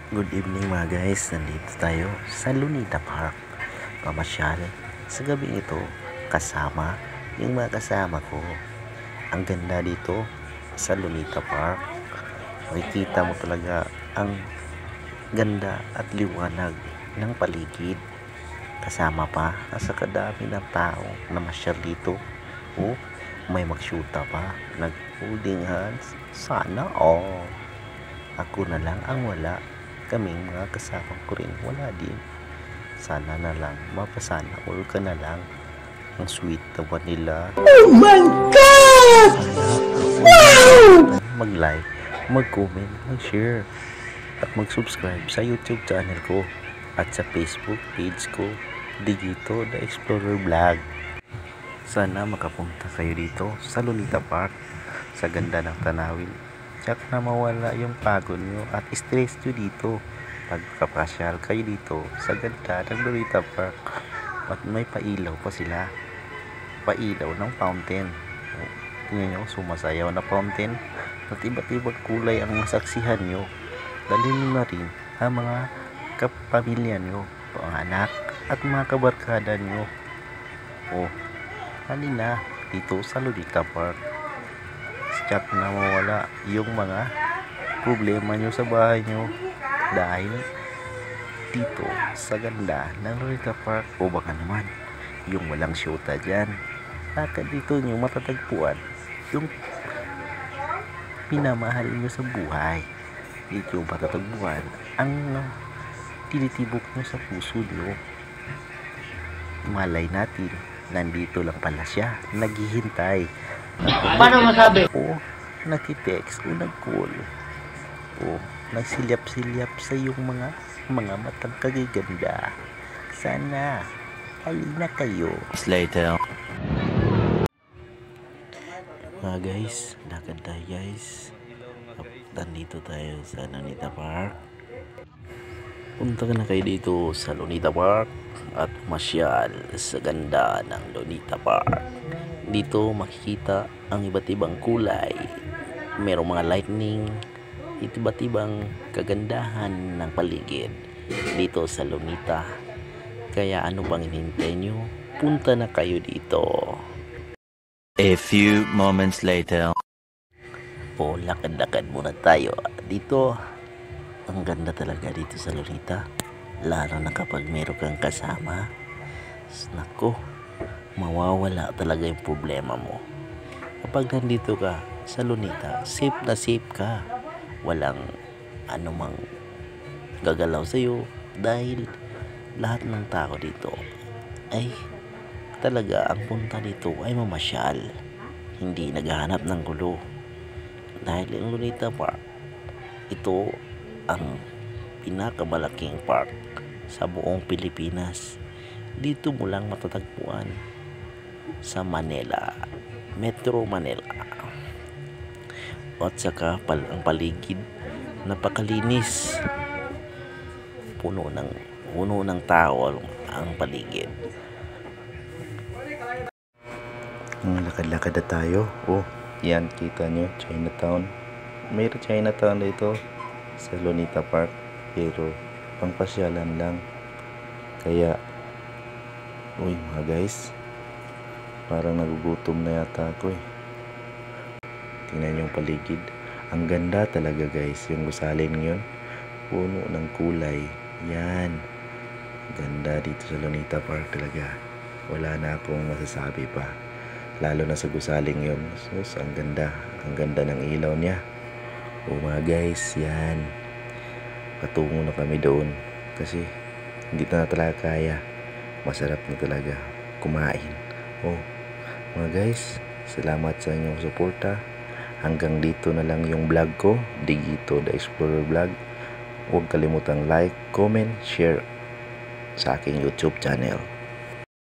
Good evening mga guys, nandito tayo sa Lunita Park. Pamasyal sa gabi ito kasama yung mga kasama ko. Ang ganda dito sa Lunita Park. Makikita mo talaga ang ganda at liwanag ng paligid. Kasama pa sa kadami ng tao na masyal dito. Oh, may magsyuta pa, nag-holding hands. Sana ako na lang ang wala. Kaming mga kasama ko rin wala din. Sana na lang mapasana all ka na lang. Ang sweet naman nila. Oh my God! Wow! Mag-like, mag-comment, mag-share at mag-subscribe sa YouTube channel ko at sa Facebook page ko, Digito The Explorer Vlog. Sana makapunta kayo dito sa Lunita Park, sa ganda ng tanawin. Tsak na mawala yung pagod nyo at stress nyo dito pagkapasyal kayo dito sa ganda ng Lunita Park. At may pailaw pa sila, pailaw ng fountain. Tingnan nyo, sumasayaw na fountain at iba't ibang kulay ang masaksihan nyo. Dalhin nyo na rin ang mga kapamilya nyo, mga anak at mga kabarkada nyo. Halina dito sa Lunita Park. Tsak na mawala yung mga problema nyo sa bahay nyo dahil dito sa ganda ng Lunita Park. O baka naman yung walang syota dyan, baka dito nyo matatagpuan yung minamahal nyo sa buhay. Dito matatagpuan ang tinitibok nyo sa puso nyo. Malay natin, nandito lang pala siya, naghihintay. Paano masabi? O nakitext o nag-call o nagsilyap-silyap sa iyong mga matang kagaganda. Sana halina kayo. Later. Mga guys, lakad tayo guys. Nandito tayo sa Lunita Park. Punta ka na kayo dito sa Lunita Park at masyal sa ganda ng Lunita Park. Dito makikita ang iba't ibang kulay. Merong mga lightning, iba't ibang kagandahan ng paligid dito sa Lunita. Kaya ano bang hinihintay nyo? Punta na kayo dito. A few moments later. Lakad-lakad muna tayo dito. Ang ganda talaga dito sa Lunita, lalo na kapag meron kang kasama. Nako, mawawala talaga yung problema mo. Kapag nandito ka sa Lunita, safe na safe ka. Walang anumang gagalaw sa'yo dahil lahat ng tao dito ay talaga ang punta dito ay mamasyal, hindi naghahanap ng gulo. Dahil ang Lunita Park, ito ang pinakamalaking park sa buong Pilipinas. Dito mo lang matatagpuan sa Manila, Metro Manila. At saka ang paligid napakalinis, puno ng tao ang paligid. Lakad-lakad na tayo. Yan, kita nyo, Chinatown. Mayroon Chinatown dito sa Lunita Park, pero pangpasyalan lang. Kaya mga guys, parang nagugutom na yata ako Tingnan yung paligid, ang ganda talaga guys. Yung gusalin ngayon, puno ng kulay. Yan, ganda dito sa Lunita Park talaga. Wala na akong masasabi pa, lalo na sa gusaling yun. Sus, ang ganda ng ilaw niya. Mga guys, yan, patungo na kami doon kasi hindi na talaga kaya. Masarap na talaga kumain. Mga guys, salamat sa inyong suporta. Hanggang dito na lang yung vlog ko, Digito The Explorer Vlog. Huwag kalimutang like, comment, share sa aking YouTube channel.